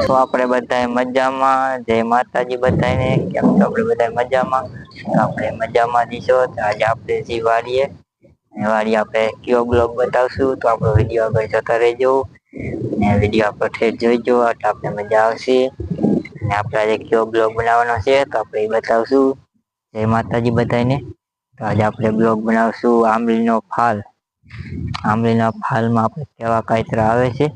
છો આપણે બધા મજામાં? જય માતાજી બધાને. કેમ છો આપણે બધા મજામાં? આપણે મજામાં દીશો તો આજે આપણે વાડીએ આપણે કયો બ્લોગ બતાવશું તો આપણો વિડીયો આગળ જતા રહેજો. વિડીયો આપો જોઈજો એટલે આપણે મજા આવશે. અને આપણે આજે કયો બ્લોગ બનાવવાનો છે તો આપણે એ બતાવશું. જય માતાજી બધાને. તો આજે આપણે બ્લોગ બનાવશું આંબલીનો ફાલ. આંબલીના ફાલમાં આપણે કેવા કાતરા આવે છે.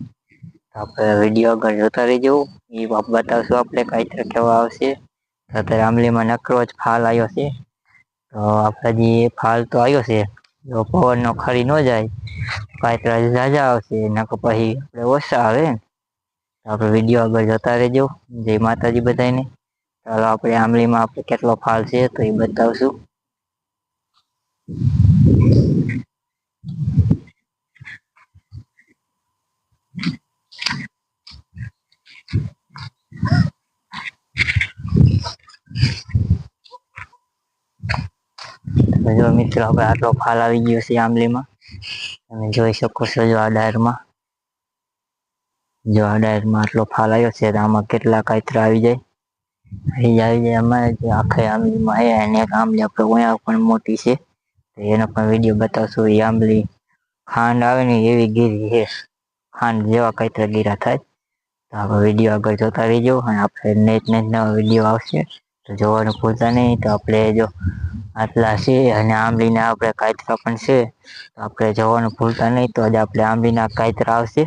આપણે વિડીયો આગળ જોતા રહીજો. એ બતાવશું આપણે કાતરા કેવા આવશે. અત્યારે આંબલીમાં નકરો જ ફાલ આવ્યો છે. તો આપણે જે ફાલ તો આવ્યો છે. જો પવનનો ખરી ન જાય કાતરા ઝાઝા આવશે નકર પછી ઓછા આવે. આપણે વિડીયો આગળ જોતા રહેજો. જય માતાજી બધાને. ચાલો આપણે આંબલીમાં આપણે કેટલો ફાલ છે તો એ બતાવશું. જો મિત્રો આપણે આટલો ફાલ આવી ગયો છે આંબલીમાં. તમે જોઈ શકો છો. જો આ ડાયરમાં આટલો ફાલ આવ્યો છે તો આમાં કેટલા કાતરા આવી જાય. આવી જાય અમારે જે આખે આંબલીમાં અને એક આંબલી આપણે ઓયા પણ મોટી છે તો એનો પણ વિડીયો બતાવશું. એ આંબલી ખાંડ આવે ને એવી ગીરી છે. ખાંડ જેવા કાતરા ગીરા થાય. તો આપણે વિડીયો આગળ જોતા રહીજો. અને આપણે નેટ નવા વિડીયો આવશે તો જોવાનું ભૂલતા નહીં. તો આપણે જો આટલા છે અને આંબલીના આપણે કાતરા પણ છે તો આપણે જોવાનું ભૂલતા નહીં. તો આજે આપણે આંબલીના કાતરા આવશે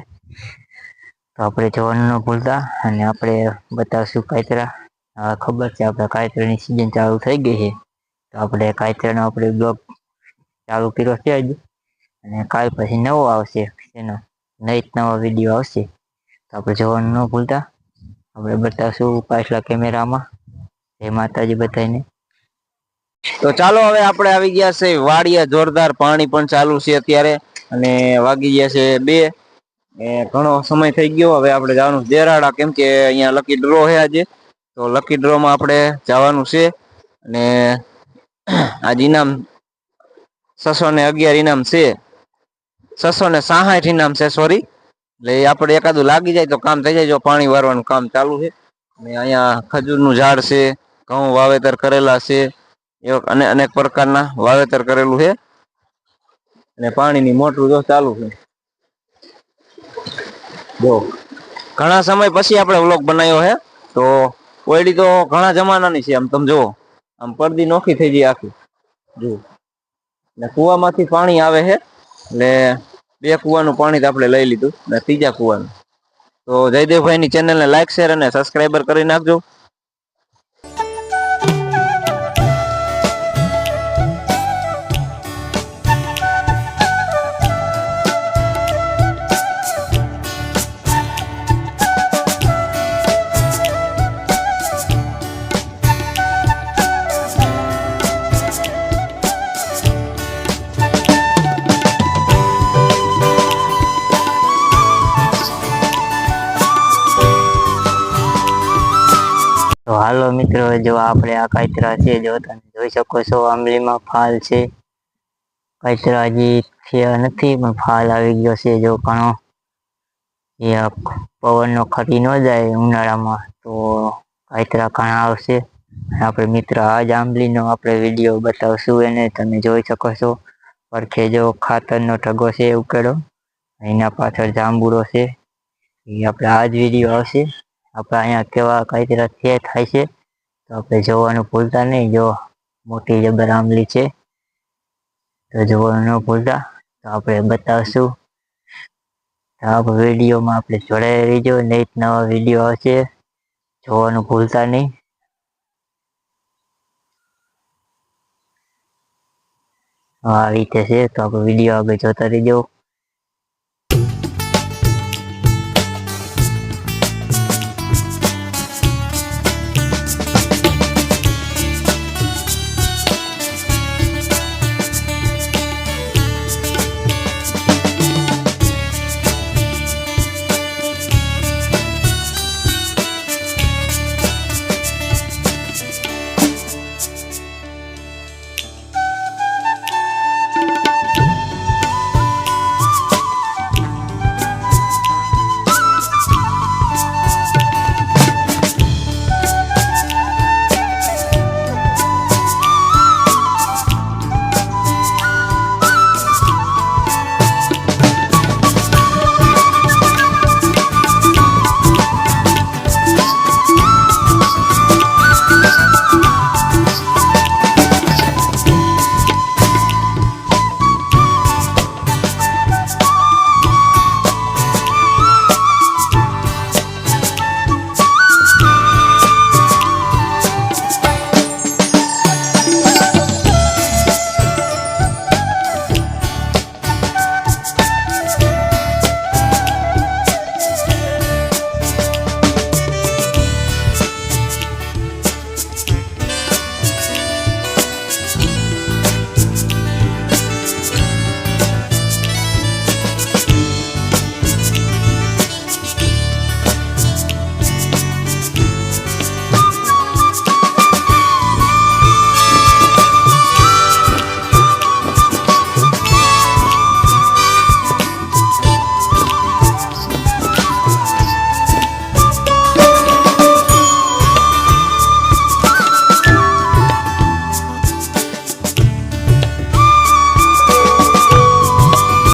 તો આપણે જોવાનું ન ભૂલતા. અને આપણે બતાવશું કાતરા. ખબર છે આપણે કાતરાની સિઝન ચાલુ થઈ ગઈ છે તો આપણે કાતરાનો આપણે બ્લોગ ચાલુ કર્યો છે જ. અને કાલ પછી નવો આવશે એનો નવો વિડીયો આવશે તો આપણે જોવાનું ન ભૂલતા. આપણે બતાવશું પાછલા કેમેરામાં. જય માતાજી બધાને. તો ચાલો હવે આપણે આવી ગયા છે વાડીએ. જોરદાર પાણી પણ ચાલુ છે અત્યારે અને વાગી ગયા છે 2. ઘણો સમય થઈ ગયો. હવે આપણે જવાનું દેરાડા કેમ કે અહીંયા લકી ડ્રો છે આજે. તો લકી ડ્રો માં આપણે જવાનું છે અને આજ ઇનામ 611 ઇનામ છે. 666 ઇનામ છે સોરી. એટલે આપણે એકાદું લાગી જાય તો કામ થઈ જાય. જો પાણી વારવાનું કામ ચાલુ છે અને અહીંયા ખજૂરનું ઝાડ છે. ઘઉં વાવેતર કરેલા છે. અને અનેક પ્રકારના વાવેતર કરેલું છે અને પાણીની મોટર જો ચાલુ છે. જો ઘણા સમય પછી આપણે વ્લોગ બનાવ્યો છે. તો ઓયડી તો ઘણા જમાનાની છે. આમ તમે જુઓ આમ પડદી નોખી થઈ ગઈ આખી. જો ને કુવામાંથી પાણી આવે છે એટલે 2 કુવાનું પાણી આપણે લઈ લીધું ને 3જા કુવાનું. તો જયદેવભાઈની ચેનલને લાઈક શેર અને સબસ્ક્રાઈબર કરી નાખજો. તો હાલો મિત્રો, જો આપણે આ કાતરા છે. જો તમે જોઈ શકો છો આંબલીમાં ફાલ છે. કાતરા હજી થયા નથી પણ ફાલ આવી ગયો છે. જો ઘણો એ પવનનો ખરી ન જાય ઉનાળામાં તો કાતરા ઘણા આવશે. આપણે મિત્ર આજ આંબલીનો આપણે વિડીયો બતાવશું એને. તમે જોઈ શકો છો પડખે જો ખાતરનો ઢગો છે ઉકેડો. એના પાછળ જાંબુડો છે. એ આપણે આજ વિડીયો આવશે. આપણે અહીંયા કેવા કાતરા થાય છે તો આપણે જોવાનું ભૂલતા નહીં. જો મોટી જબર આંબલી છે તો જોવાનું ન ભૂલતા. તો આપણે બતાવશું. આ વિડીયોમાં આપણે જોડાઈ રહીજો. નેટ નવા વિડીયો આવશે જોવાનું ભૂલતા નહીં. આ રીતે છે તો આપણે વિડીયો આગળ જોતા રહીજો.